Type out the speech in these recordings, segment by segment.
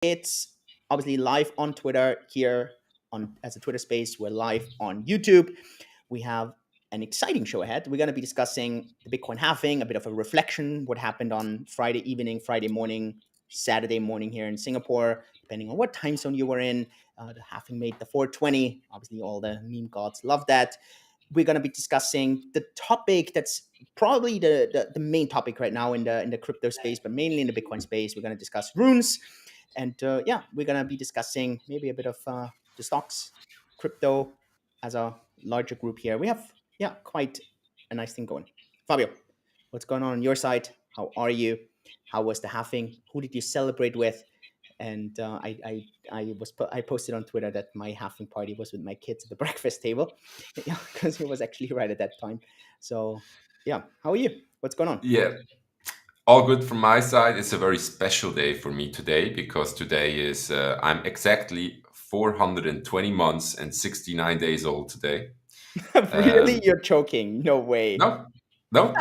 It's obviously live on Twitter here on as a Twitter space. We're live on YouTube. We have an exciting show ahead. We're going to be discussing the Bitcoin halving, a bit of a reflection, what happened on Friday evening, Friday morning, Saturday morning here in Singapore, depending on what time zone you were in. The halving made the 420. Obviously, all the meme gods love that. We're going to be discussing the topic that's probably the main topic right now in the crypto space, but mainly in the Bitcoin space. We're going to discuss runes, and yeah, we're going to be discussing maybe a bit of the stocks, crypto as a larger group here. We have, yeah, quite a nice thing going. Fabio, what's going on your side? How are you? How was the halving? Who did you celebrate with? And I posted on Twitter that my halving party was with my kids at the breakfast table, yeah, because it was actually right at that time. So yeah, how are you? What's going on? Yeah, all good from my side. It's a very special day for me today because today is I'm exactly 420 months and 69 days old today. Really, Um, you're joking? No way. no, no,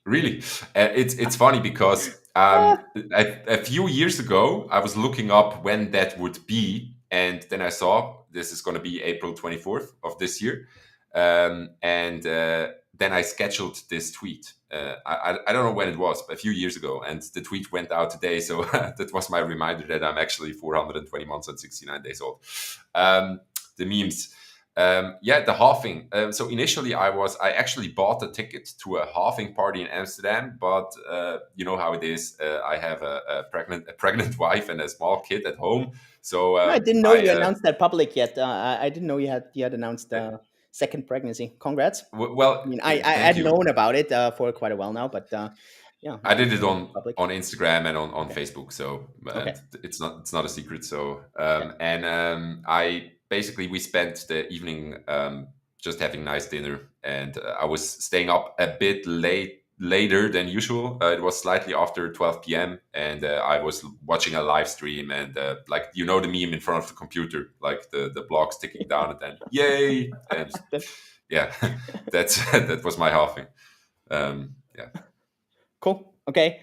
really. It's funny because a few years ago I was looking up when that would be, and then I saw this is going to be April 24th of this year, and then I scheduled this tweet. I don't know when it was, but a few years ago, and the tweet went out today. So that was my reminder that I'm actually 420 months and 69 days old. The memes. Yeah, the halving. So initially, I actually bought a ticket to a halving party in Amsterdam, but you know how it is. I have a pregnant wife and a small kid at home, so I didn't know you announced that public yet. I didn't know you had announced second pregnancy. Congrats. I well, mean, I thank had you. known about it for quite a while now, but yeah, I nice did to it hear it on public. on Instagram and on Okay, Facebook, so and okay, it's not a secret. So okay. I basically we spent the evening just having nice dinner, and I was staying up a bit later than usual. It was slightly after 12 p.m. and I was watching a live stream and like the meme in front of the computer, like the blocks ticking down and then yay and yeah, that's that was my halving. Yeah. Cool. Okay.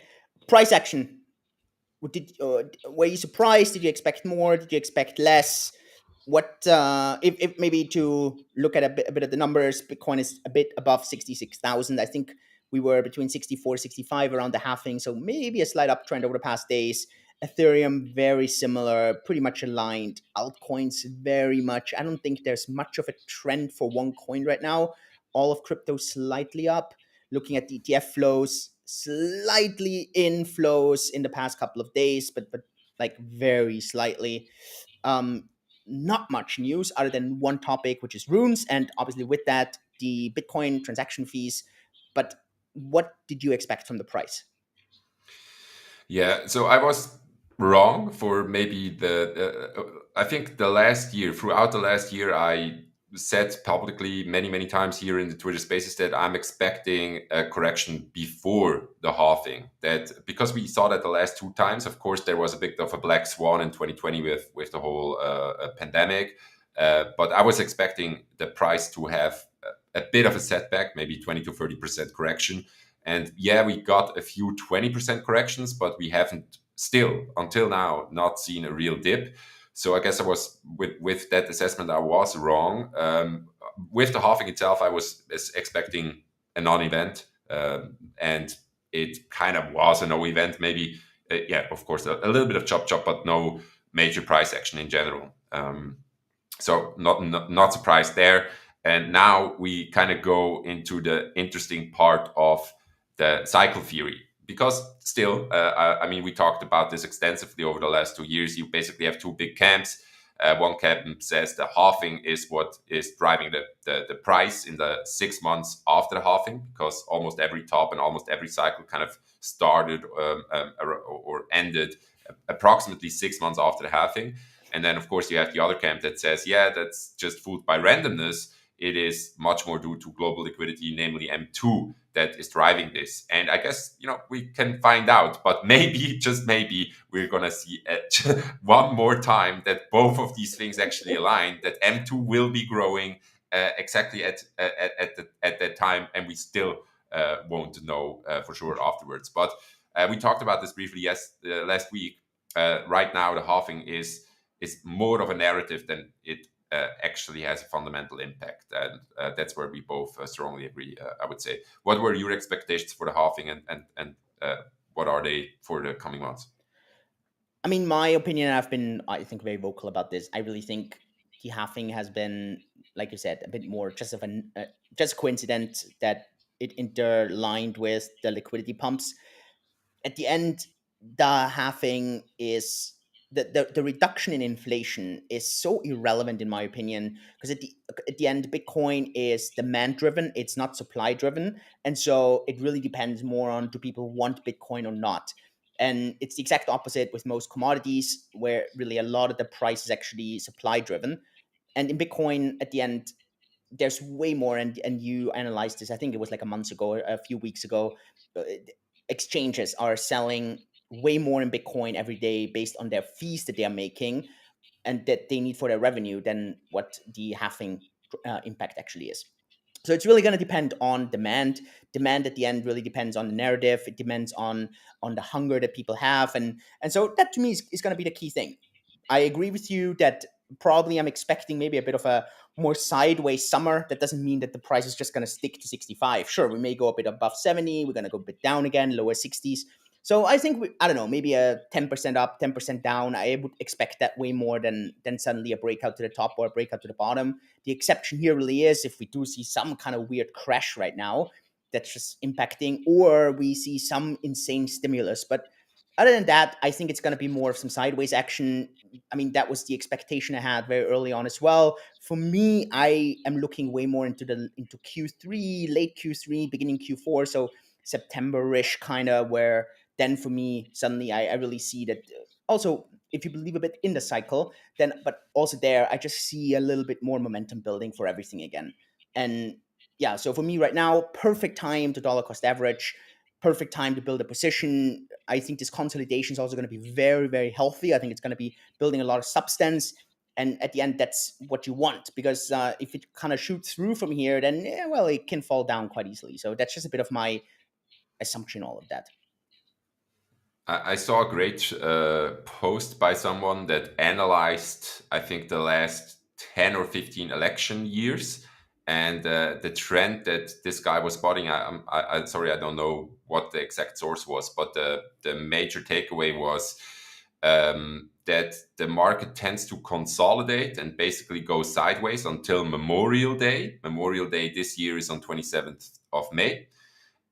Price action. Were you surprised? Did you expect more? Did you expect less? What if maybe to look at a bit of the numbers? Bitcoin is a bit above 66,000. I think we were between 64, 65 around the halving, so maybe a slight uptrend over the past days. Ethereum very similar, pretty much aligned. Altcoins very much. I don't think there's much of a trend for one coin right now. All of crypto slightly up. Looking at the ETF flows, slightly inflows in the past couple of days, but like very slightly. Um, Not much news other than one topic, which is runes, and obviously with that, the Bitcoin transaction fees. But what did you expect from the price? Yeah, so I was wrong for maybe I think throughout the last year, I said publicly many times here in the Twitter spaces that I'm expecting a correction before the halving. That because we saw that the last two times, of course, there was a bit of a black swan in 2020 with the whole pandemic. But I was expecting the price to have a bit of a setback, maybe 20 to 30% correction, and yeah, we got a few 20% corrections, but we haven't still until now not seen a real dip. So I guess I was with that assessment, I was wrong. With the halving itself, I was expecting a non-event, and it kind of was a no event. Maybe, yeah, of course, a little bit of chop, but no major price action in general. So not surprised there. And now we kind of go into the interesting part of the cycle theory because still, I mean, we talked about this extensively over the last 2 years. You basically have two big camps. One camp says the halving is what is driving the price in the 6 months after the halving, because almost every top and almost every cycle kind of started or ended approximately 6 months after the halving. And then, of course, you have the other camp that says, yeah, that's just fooled by randomness. It is much more due to global liquidity, namely M2, that is driving this. And I guess, we can find out, but maybe, just maybe, we're going to see one more time that both of these things actually align, that M2 will be growing exactly at that time, and we still won't know for sure afterwards. But we talked about this briefly last week. right now the halving is more of a narrative than it actually has a fundamental impact, and that's where we both strongly agree. I would say. What were your expectations for the halving, and what are they for the coming months? I mean, my opinion, I've been, I think, very vocal about this. I really think the halving has been, like you said, a bit more just of an just coincidence that it interlined with the liquidity pumps. At the end, the halving is the reduction in inflation is so irrelevant in my opinion, because at the end Bitcoin is demand driven, it's not supply driven, and so it really depends more on do people want Bitcoin or not. And it's the exact opposite with most commodities, where really a lot of the price is actually supply driven. And in Bitcoin, at the end, there's way more, and you analyzed this, I think it was like a month ago or a few weeks ago. uh, Exchanges are selling way more in Bitcoin every day based on their fees that they are making and that they need for their revenue than what the halving impact actually is. So it's really going to depend on demand. Demand at the end really depends on the narrative. It depends on the hunger that people have, and so that to me is going to be the key thing. I agree with you that probably I'm expecting maybe a bit of a more sideways summer. That doesn't mean that the price is just going to stick to 65. Sure, we may go a bit above 70. We're going to go a bit down again, lower 60s. So I think I don't know, maybe a 10% up, 10% down. I would expect that way more than suddenly a breakout to the top or a breakout to the bottom. The exception here really is if we do see some kind of weird crash right now that's just impacting, or we see some insane stimulus. But other than that, I think it's going to be more of some sideways action. I mean, that was the expectation I had very early on as well. For me, I am looking way more into Q3, late Q3, beginning Q4, so September-ish kind of, where then for me suddenly I really see that. Also, if you believe a bit in the cycle, then but also there I just see a little bit more momentum building for everything again. And yeah, so for me right now, perfect time to dollar cost average, perfect time to build a position. I think this consolidation is also going to be very, very healthy. I think it's going to be building a lot of substance. And at the end, that's what you want, because if it kind of shoots through from here, then well, it can fall down quite easily. So that's just a bit of my assumption, all of that. I saw a great post by someone that analyzed, I think, the last 10 or 15 election years, and the trend that this guy was spotting. Sorry, I don't know what the exact source was, but the major takeaway was that the market tends to consolidate and basically go sideways until Memorial Day. Memorial Day this year is on 27th of May.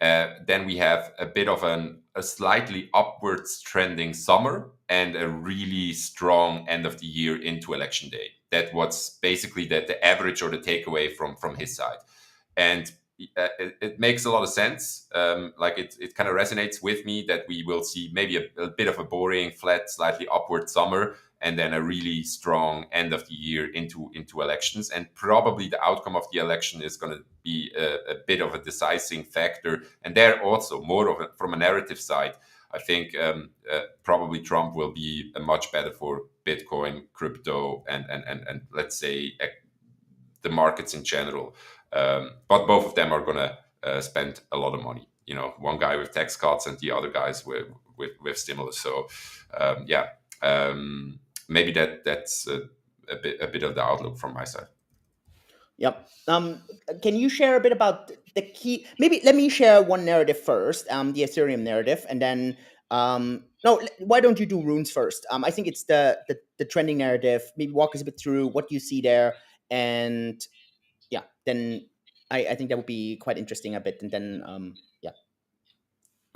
Then we have a bit of a slightly upwards trending summer and a really strong end of the year into election day. That was basically the average or the takeaway from his side. And it makes a lot of sense. Like it kind of resonates with me that we will see maybe a bit of a boring, flat, slightly upward summer, and then a really strong end of the year into elections. And probably the outcome of the election is going to be a bit of a decisive factor. And there also more of from a narrative side, I think probably Trump will be much better for Bitcoin, crypto, and let's say the markets in general. But both of them are going to spend a lot of money. You know, one guy with tax cuts and the other guys with stimulus. So yeah, maybe that's a bit of the outlook from my side. Yep. Can you share a bit about the key? Maybe let me share one narrative first, the Ethereum narrative, and then no, why don't you do runes first? I think it's the trending narrative. Maybe walk us a bit through what you see there, and yeah, then I think that would be quite interesting a bit, and then yeah.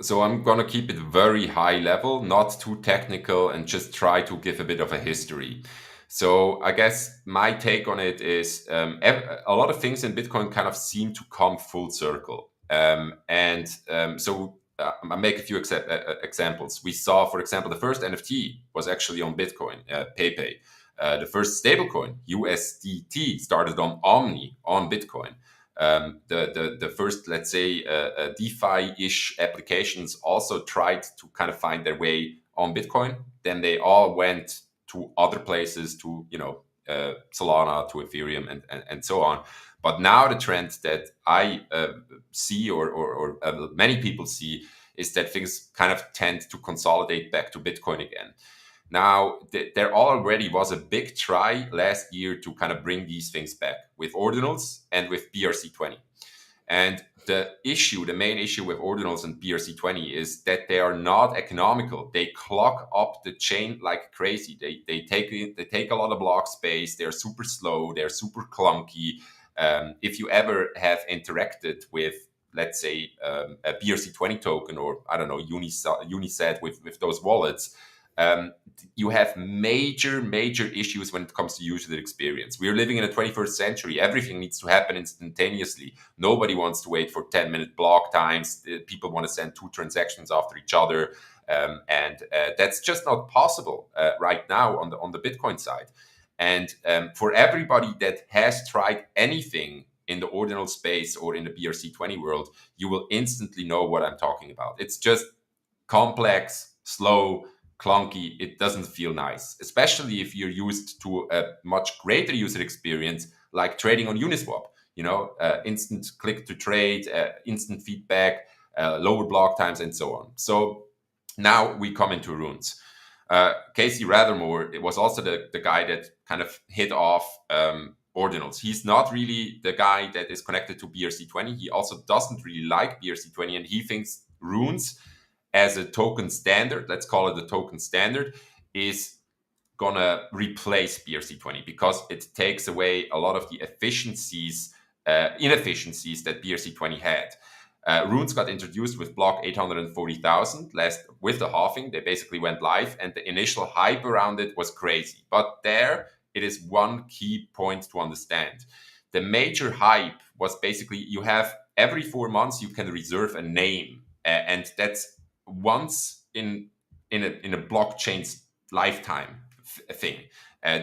So I'm going to keep it very high level, not too technical, and just try to give a bit of a history. So I guess my take on it is a lot of things in Bitcoin kind of seem to come full circle. So I'll make a few examples. We saw, for example, the first NFT was actually on Bitcoin, PayPay. The first stablecoin, USDT, started on Omni on Bitcoin. The first, let's say, DeFi-ish applications also tried to kind of find their way on Bitcoin. Then they all went to other places, to Solana, to Ethereum, and so on. But now the trend that I see, or many people see, is that things kind of tend to consolidate back to Bitcoin again. Now, there already was a big try last year to kind of bring these things back with ordinals and with BRC20. And the main issue with ordinals and BRC20 is that they are not economical. They clog up the chain like crazy. They take a lot of block space. They're super slow. They're super clunky. If you ever have interacted with, let's say, a BRC20 token, or I don't know, Unisat with those wallets, um, you have major issues when it comes to user experience. We're living in the 21st century. Everything needs to happen instantaneously. Nobody wants to wait for 10-minute block times. People want to send 2 transactions after each other. And that's just not possible right now on the Bitcoin side. And for everybody that has tried anything in the ordinal space or in the BRC20 world, you will instantly know what I'm talking about. It's just complex, slow, clunky. It doesn't feel nice, especially if you're used to a much greater user experience like trading on Uniswap. Instant click to trade, instant feedback, lower block times, and so on. So now we come into runes. Casey Rathermore, it was also the guy that kind of hit off ordinals. He's not really the guy that is connected to BRC20. He also doesn't really like BRC20, and he thinks runes as a token standard, let's call it the token standard, is gonna replace BRC20 because it takes away a lot of the inefficiencies that BRC20 had. Runes got introduced with block 840,000 with the halving. They basically went live, and the initial hype around it was crazy. But there, it is one key point to understand. The major hype was basically you have every 4 months you can reserve a name, and that's once in a blockchain's lifetime thing.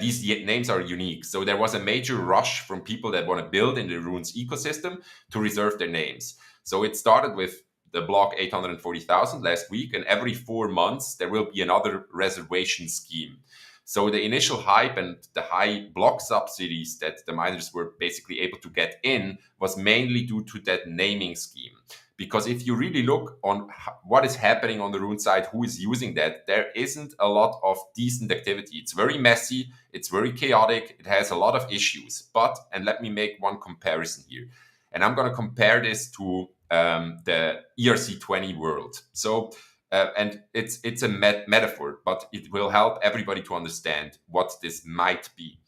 These names are unique. So there was a major rush from people that want to build in the Runes ecosystem to reserve their names. So it started with the block 840,000 last week, and every 4 months there will be another reservation scheme. So the initial hype and the high block subsidies that the miners were basically able to get in was mainly due to that naming scheme. Because if you really look on what is happening on the Rune side, who is using that, there isn't a lot of decent activity. It's very messy, it's very chaotic, it has a lot of issues. And let me make one comparison here. And I'm going to compare this to the ERC20 world. So, and it's a metaphor, but it will help everybody to understand what this might be.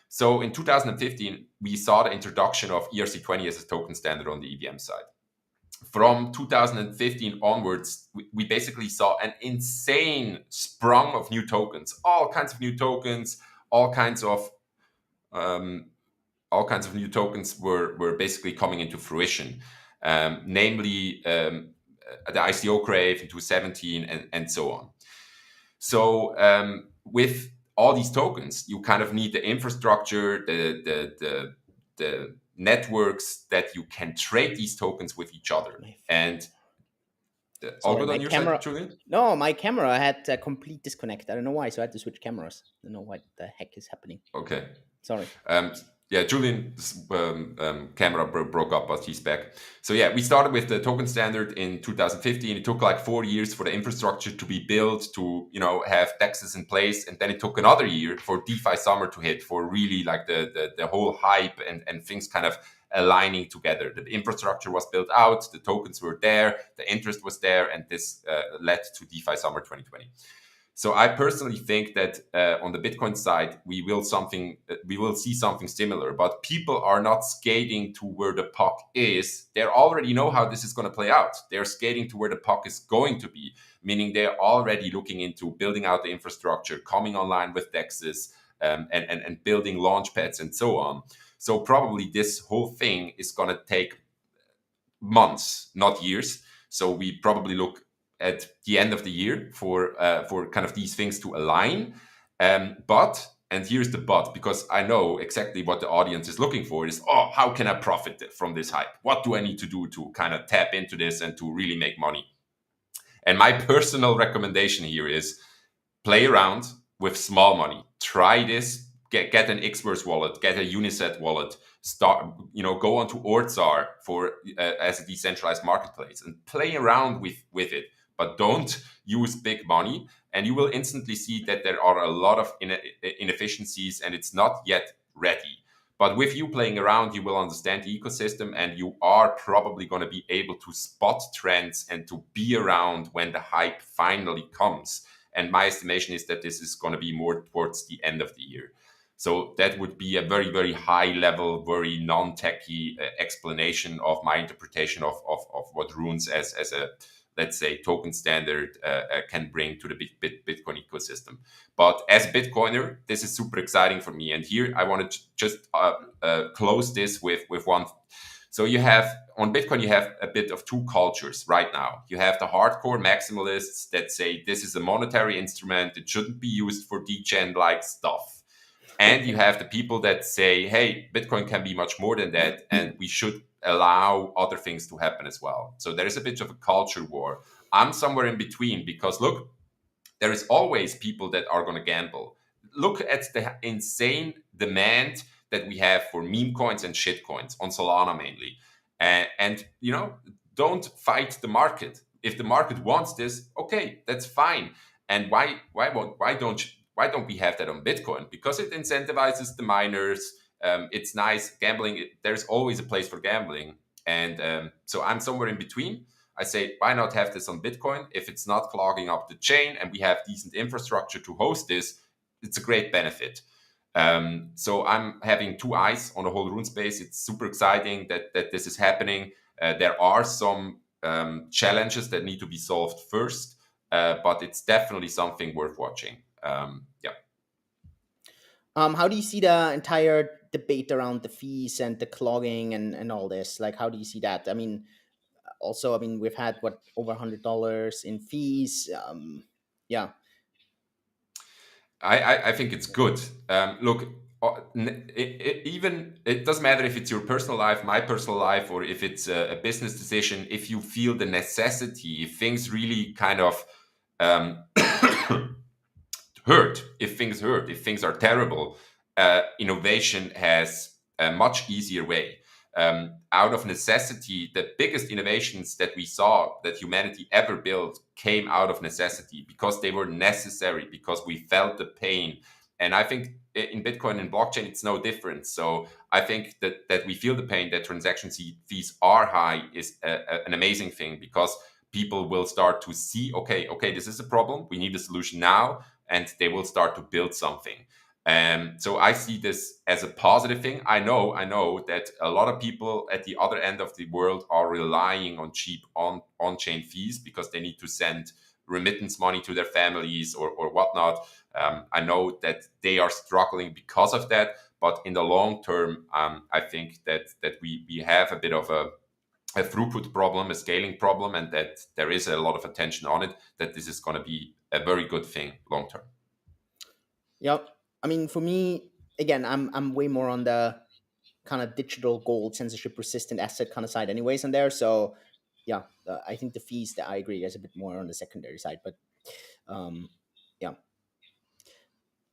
So in 2015, we saw the introduction of ERC20 as a token standard on the EVM side. From 2015 onwards, we basically saw an insane sprung of new tokens, all kinds of new tokens, all kinds of new tokens were basically coming into fruition, namely the ICO Crave in 2017 and so on. So with all these tokens, you kind of need the infrastructure, the networks that you can trade these tokens with each other. And all good on your side, Julian? No, my camera had a complete disconnect. I don't know why, so I had to switch cameras. I don't know what the heck is happening. Okay. Sorry. Yeah, Julian's camera broke up, but he's back. So yeah, we started with the token standard in 2015. It took like 4 years for the infrastructure to be built, to have taxes in place, and then it took another year for DeFi summer to hit, for really like the whole hype and things kind of aligning together. The infrastructure was built out, the tokens were there, the interest was there, and this led to DeFi summer 2020. So I personally think that on the Bitcoin side, we will see something similar, but people are not skating to where the puck is. They already know how this is going to play out. They're skating to where the puck is going to be, meaning they're already looking into building out the infrastructure, coming online with DEXs, and building launch pads and so on. So probably this whole thing is going to take months, not years. So we probably look at the end of the year for kind of these things to align. But, and here's the but, because I know exactly what the audience is looking for is, how can I profit from this hype? What do I need to do to kind of tap into this and to really make money? And my personal recommendation here is play around with small money. Try this, get an Xverse wallet, get a Unisat wallet, go onto Ortzar as a decentralized marketplace and play around with it. But don't use big money and you will instantly see that there are a lot of inefficiencies and it's not yet ready. But with you playing around, you will understand the ecosystem and you are probably going to be able to spot trends and to be around when the hype finally comes. And my estimation is that this is going to be more towards the end of the year. So that would be a very, very high level, very non-techy explanation of my interpretation of what runes as a, let's say, token standard can bring to the Bitcoin ecosystem. But as a Bitcoiner, this is super exciting for me. And here I want to just close this with one. So you have on Bitcoin, you have a bit of two cultures right now. You have the hardcore maximalists that say this is a monetary instrument, it shouldn't be used for degen like stuff. And you have the people that say, hey, Bitcoin can be much more than that, and we should allow other things to happen as well. So there is a bit of a culture war. I'm somewhere in between because look, there is always people that are going to gamble. Look at the insane demand that we have for meme coins and shit coins on Solana mainly. And you know, don't fight the market. If the market wants this, okay, that's fine. And why don't we have that on Bitcoin? Because it incentivizes the miners. It's nice gambling. There's always a place for gambling, and so I'm somewhere in between. I say, why not have this on Bitcoin? If it's not clogging up the chain and we have decent infrastructure to host this, it's a great benefit. So I'm having two eyes on the whole rune space. It's super exciting that this is happening. There are some challenges that need to be solved first, but it's definitely something worth watching. Yeah. How do you see the entire debate around the fees and the clogging and all this? Like, how do you see that? I mean, also, I mean, we've had what over $100 in fees. Yeah, I think it's good. Look, even it doesn't matter if it's your personal life, my personal life, or if it's a business decision. If you feel the necessity, if things really kind of um, if things hurt, if things are terrible, innovation has a much easier way. Out of necessity, the biggest innovations that we saw that humanity ever built came out of necessity because they were necessary, because we felt the pain. And I think in Bitcoin and blockchain, it's no different. So I think that we feel the pain, that transaction fees are high is an amazing thing because people will start to see, okay, this is a problem. We need a solution now, and they will start to build something. So I see this as a positive thing. I know that a lot of people at the other end of the world are relying on cheap on-chain fees because they need to send remittance money to their families or whatnot. I know that they are struggling because of that, but in the long term, I think that we have a bit of a throughput problem, a scaling problem, and that there is a lot of attention on it, that this is going to be a very good thing long term. yep. I mean, for me, again, I'm way more on the kind of digital gold, censorship resistant asset kind of side, anyways, in there. So, yeah, I think the fees that I agree is a bit more on the secondary side, but um, yeah.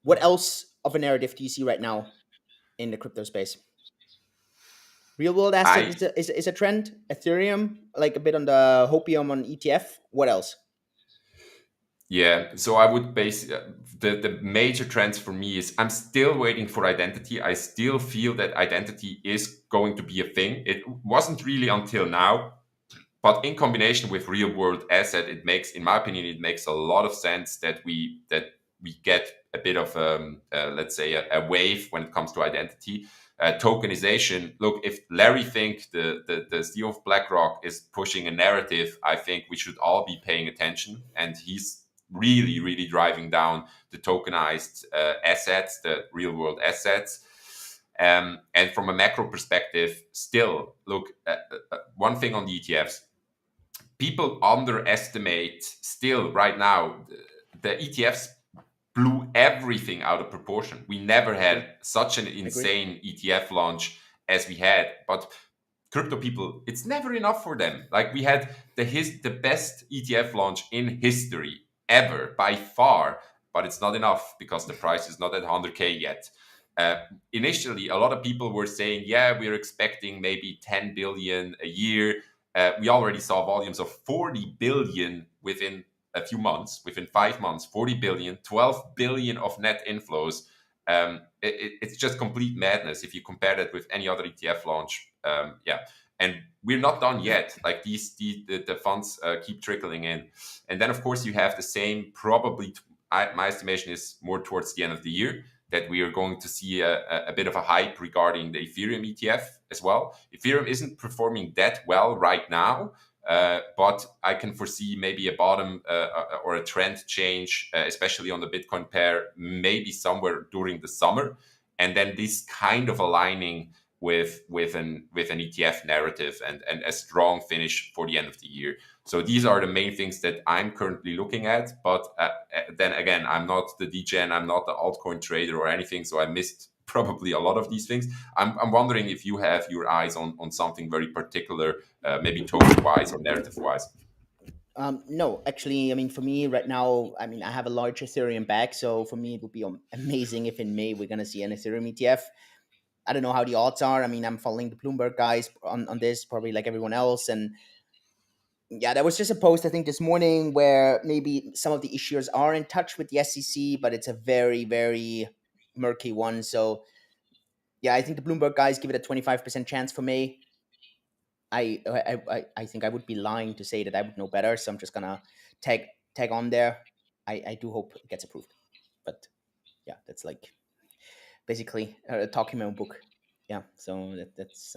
What else of a narrative do you see right now in the crypto space? Real world asset I is a trend. Ethereum, like a bit on the hopium on ETF. What else? Yeah, so I would base the major trends for me is I'm still waiting for identity. I still feel that identity is going to be a thing. It wasn't really until now, but in combination with real world asset, it makes, in my opinion, it makes a lot of sense that we get a bit of let's say a wave when it comes to identity. Tokenization. Look, if Larry Fink, the CEO of BlackRock, is pushing a narrative, I think we should all be paying attention, and he's really driving down the tokenized assets, the real world assets. And from a macro perspective, still look, one thing on the ETFs, people underestimate still right now the ETFs blew everything out of proportion. We never Agree. had such an Agree. insane ETF launch as we had, but crypto people, it's never enough for them. Like we had the best ETF launch in history ever by far, but it's not enough because the price is not at 100K yet. Initially, a lot of people were saying, yeah, we're expecting maybe 10 billion a year. We already saw volumes of 40 billion within a few months, within 5 months, 40 billion, 12 billion of net inflows. It's just complete madness if you compare that with any other ETF launch. Yeah, and we're not done yet. Like the funds keep trickling in, and then of course you have the same. Probably, my estimation is more towards the end of the year that we are going to see a bit of a hype regarding the Ethereum ETF as well. Ethereum isn't performing that well right now, but I can foresee maybe a bottom or a trend change, especially on the Bitcoin pair, maybe somewhere during the summer, and then this kind of aligning with an ETF narrative and a strong finish for the end of the year. So these are the main things that I'm currently looking at. But then again, I'm not the DGen, I'm not the altcoin trader or anything, so I missed probably a lot of these things. I'm wondering if you have your eyes on something very particular, maybe token wise or narrative wise. No, actually, I mean, for me right now, I mean, I have a large Ethereum bag, so for me, it would be amazing if in May we're going to see an Ethereum ETF. I don't know how the odds are. I mean, I'm following the Bloomberg guys on this, probably like everyone else. And yeah, there was just a post, I think, this morning where maybe some of the issuers are in touch with the SEC, but it's a very, very murky one. So yeah, I think the Bloomberg guys give it a 25% chance for May. I think I would be lying to say that I would know better, so I'm just gonna tag tag on there. I do hope it gets approved, but yeah, that's like basically talking my own book. Yeah, so that's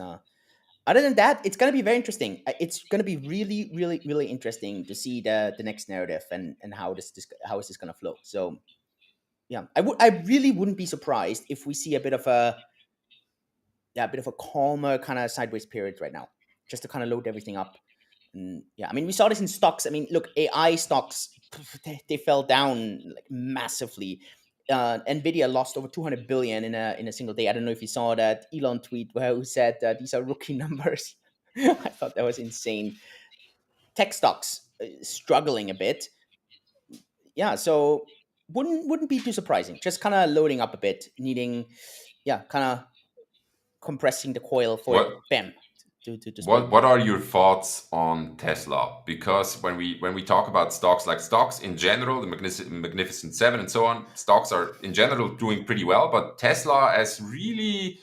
other than that, it's gonna be very interesting. It's gonna be really, really, really interesting to see the next narrative and how this how is this gonna flow. So yeah, I really wouldn't be surprised if we see a bit of a yeah, a bit of a calmer kind of sideways period right now, just to kind of load everything up. And yeah, I mean, we saw this in stocks. I mean, look, AI stocks, they fell down like massively. Nvidia lost over 200 billion in a single day. I don't know if you saw that Elon tweet where he said these are rookie numbers. I thought that was insane. Tech stocks struggling a bit. Yeah, so wouldn't be too surprising. Just kind of loading up a bit, needing yeah, kind of compressing the coil for it, What bam, to What explode. what are your thoughts on Tesla? Because when we talk about stocks, like stocks in general, the Magnificent Seven and so on, stocks are in general doing pretty well, but Tesla is really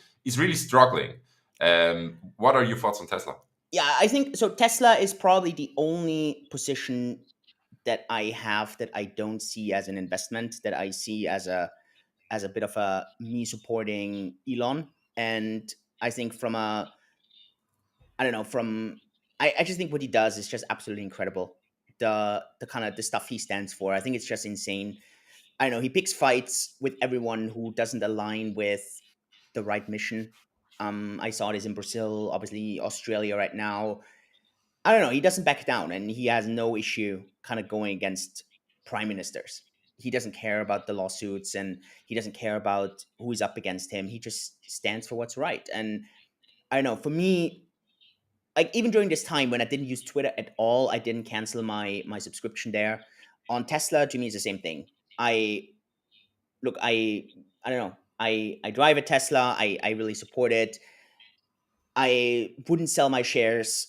struggling. What are your thoughts on Tesla? Yeah, I think so. Tesla is probably the only position that I have that I don't see as an investment, that I see as a bit of a me supporting Elon. And I think from a I don't know, from I just think what he does is just absolutely incredible. The kind of the stuff he stands for. I think it's just insane. I don't know, he picks fights with everyone who doesn't align with the right mission. I saw this in Brazil, obviously Australia right now. I don't know. He doesn't back down, and he has no issue kind of going against prime ministers. He doesn't care about the lawsuits, and he doesn't care about who is up against him. He just stands for what's right. And I don't know. For me, like even during this time when I didn't use Twitter at all, I didn't cancel my subscription there. On Tesla, to me, it's the same thing. I look. I don't know. I drive a Tesla. I really support it. I wouldn't sell my shares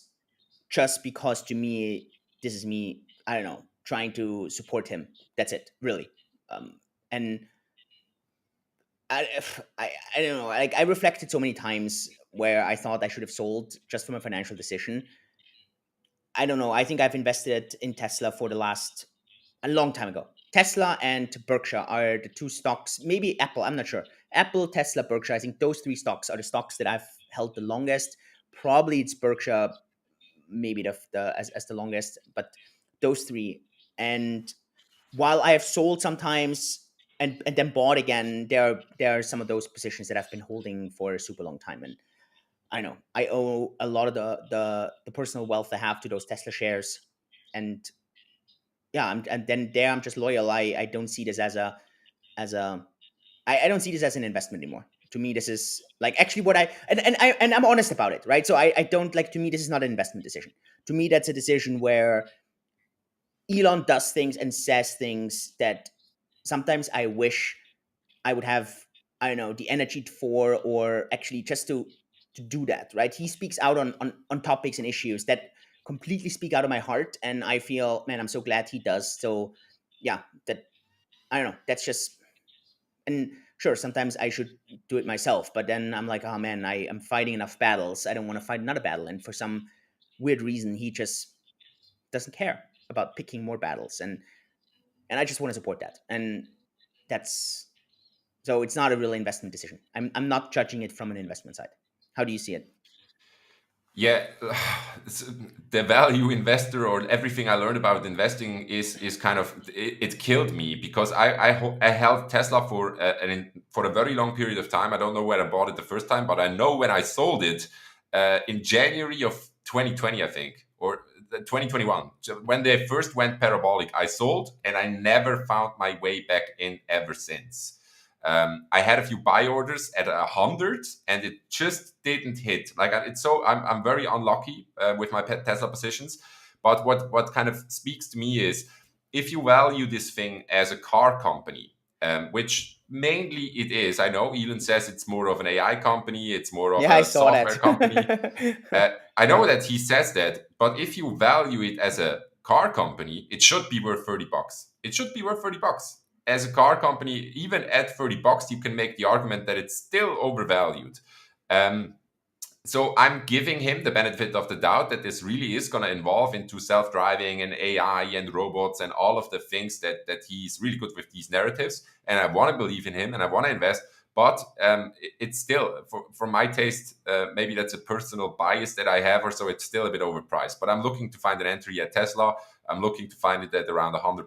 just because to me this is me, I don't know, trying to support him. That's it, really. And I, I don't know, like I reflected so many times where I thought I should have sold just from a financial decision. I don't know, I think I've invested in Tesla for the last a long time ago. Tesla and Berkshire are the two stocks, maybe Apple, I'm not sure. Apple, Tesla, Berkshire, I think those three stocks are the stocks that I've held the longest. Probably it's Berkshire, maybe as the longest, but those three. And while I have sold sometimes and then bought again, there are some of those positions that I've been holding for a super long time. And I know I owe a lot of the personal wealth I have to those Tesla shares. And yeah, and then there I'm just loyal. I don't see this as a I don't see this as an investment anymore. To me, this is like actually what and I'm honest about it, right? So I don't like, to me, this is not an investment decision. To me, that's a decision where Elon does things and says things that sometimes I wish I would have, I don't know, the energy for, or actually just to do that, right? He speaks out on topics and issues that completely speak out of my heart, and I feel, man, I'm so glad he does. So yeah, that, I don't know, that's just, and sure, sometimes I should do it myself, but then I'm like, oh man, I am fighting enough battles. I don't want to fight another battle. And for some weird reason, he just doesn't care about picking more battles, and I just want to support that. And that's, so it's not a real investment decision. I'm not judging it from an investment side. How do you see it? Yeah, the value investor or everything I learned about investing is kind of it killed me because I held Tesla for a very long period of time. I don't know when I bought it the first time, but I know when I sold it in January of 2020, I think, or 2021. So when they first went parabolic, I sold and I never found my way back in ever since. I had a few buy orders at 100, and it just didn't hit. Like it's so I'm very unlucky with my Tesla positions. But what kind of speaks to me is if you value this thing as a car company, which mainly it is. I know Elon says it's more of an AI company, it's more of Yeah, I a saw software company. that. I know Yeah. that he says that, but if you value it as a car company, it should be worth $30. It should be worth $30. As a car company, even at $30, you can make the argument that it's still overvalued. Um, so I'm giving him the benefit of the doubt that this really is going to evolve into self-driving and AI and robots and all of the things that he's really good with these narratives. And I want to believe in him and I want to invest. But it's still, for my taste, maybe that's a personal bias that I have, or so it's still a bit overpriced. But I'm looking to find an entry at Tesla. I'm looking to find it at around $100.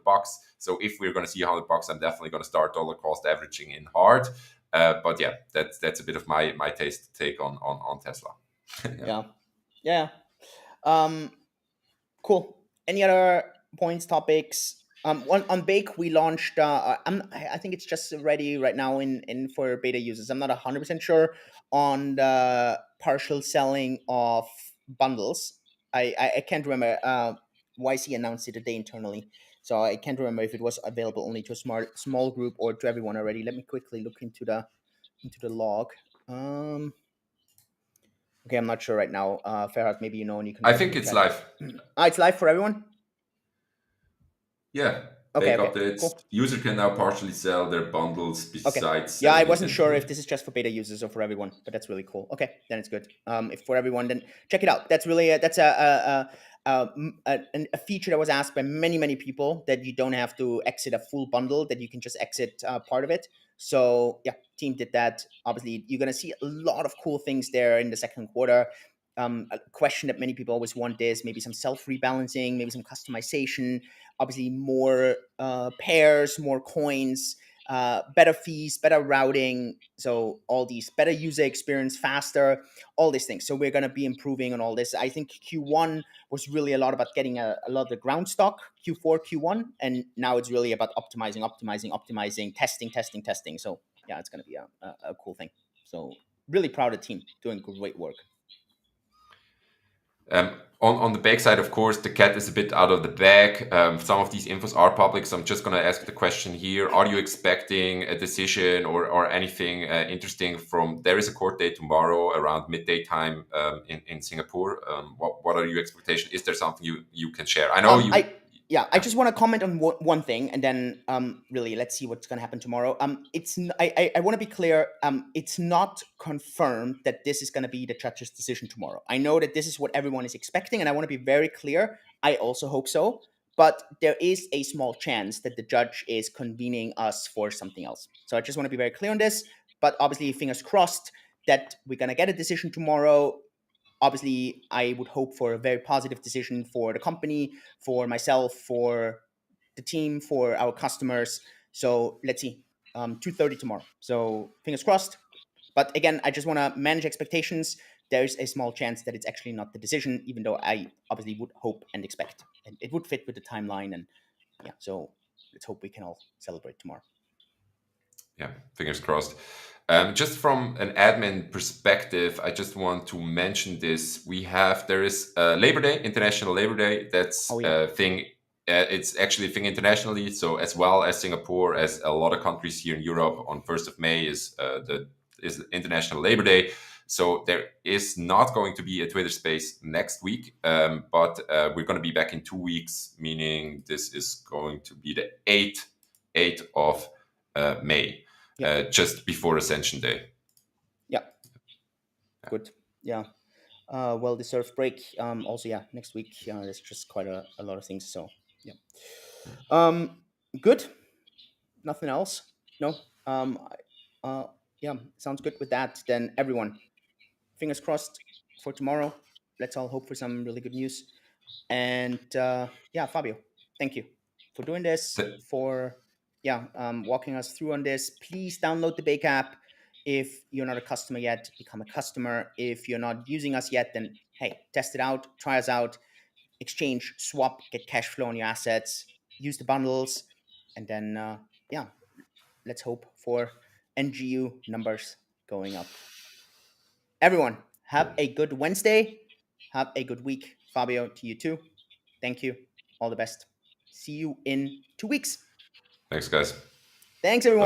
So if we're going to see $100, I'm definitely going to start dollar cost averaging in hard. But yeah, that's a bit of my taste take on Tesla. Yeah. Yeah. Yeah. Um, cool. Any other points, topics? On Bake, we launched. I think it's just ready right now in for beta users. I'm not 100% sure on the partial selling of bundles. I can't remember. YC announced it today internally, so I can't remember if it was available only to a small group or to everyone already. Let me quickly look into the log. Um, okay, I'm not sure right now. Ferhat, maybe you know, and you can I drop in think the it's chat. live. It's live for everyone. Yeah. Okay, Bake okay, updates. cool. User can now partially sell their bundles Okay. besides Yeah, I selling it wasn't sure if entirely. this is just for beta users or for everyone, but that's really cool. Okay, then it's good. If for everyone, then check it out. That's really that's a feature that was asked by many people, that you don't have to exit a full bundle, that you can just exit part of it. So yeah, team did that. Obviously, you're gonna see a lot of cool things there in the second quarter. A question that many people always want is maybe some self rebalancing, maybe some customization. Obviously, more pairs, more coins, better fees, better routing. So all these better user experience, faster, all these things. So we're going to be improving on all this. I think Q1 was really a lot about getting a lot of the ground stock, Q4, Q1, and now it's really about optimizing, testing. So yeah, it's going to be a cool thing. So really proud of the team doing great work. On the back side, of course, the cat is a bit out of the bag. Some of these infos are public, so I'm just going to ask the question here: are you expecting a decision or anything interesting from? There is a court date tomorrow around midday time in Singapore. What are your expectations? Is there something you can share? I know you. I Yeah, I Yeah. just want to comment on one thing, and then really let's see what's going to happen tomorrow. I want to be clear. It's not confirmed that this is going to be the judge's decision tomorrow. I know that this is what everyone is expecting, and I want to be very clear. I also hope so, but there is a small chance that the judge is convening us for something else. So I just want to be very clear on this. But obviously, fingers crossed that we're going to get a decision tomorrow. Obviously, I would hope for a very positive decision for the company, for myself, for the team, for our customers. So let's see, 2:30 tomorrow. So fingers crossed. But again, I just want to manage expectations. There's a small chance that it's actually not the decision, even though I obviously would hope and expect, and it would fit with the timeline. And yeah, so let's hope we can all celebrate tomorrow. Yeah, fingers crossed. Just from an admin perspective, I just want to mention this. There is Labor Day, International Labor Day. Oh That's yeah. a thing. It's actually a thing internationally. So as well as Singapore, as a lot of countries here in Europe, on 1st of May is International Labor Day. So there is not going to be a Twitter space next week, but we're going to be back in 2 weeks, meaning this is going to be the 8th of May, Yeah. just before Ascension Day. Yeah. Good. Yeah. Well deserved break. Also, yeah, next week there's just quite a lot of things. So yeah. Good. Nothing else. No. Yeah, sounds good with that. Then everyone, fingers crossed for tomorrow. Let's all hope for some really good news. And yeah, Fabio, thank you for doing this, Th- for walking us through on this. Please download the Bake app. If you're not a customer yet, become a customer. If you're not using us yet, then hey, test it out, try us out, exchange, swap, get cash flow on your assets, use the bundles, and then yeah, let's hope for NGU numbers going up. Everyone, have a good Wednesday. Have a good week. Fabio, to you too. Thank you. All the best. See you in 2 weeks. Thanks, guys. Thanks, everyone.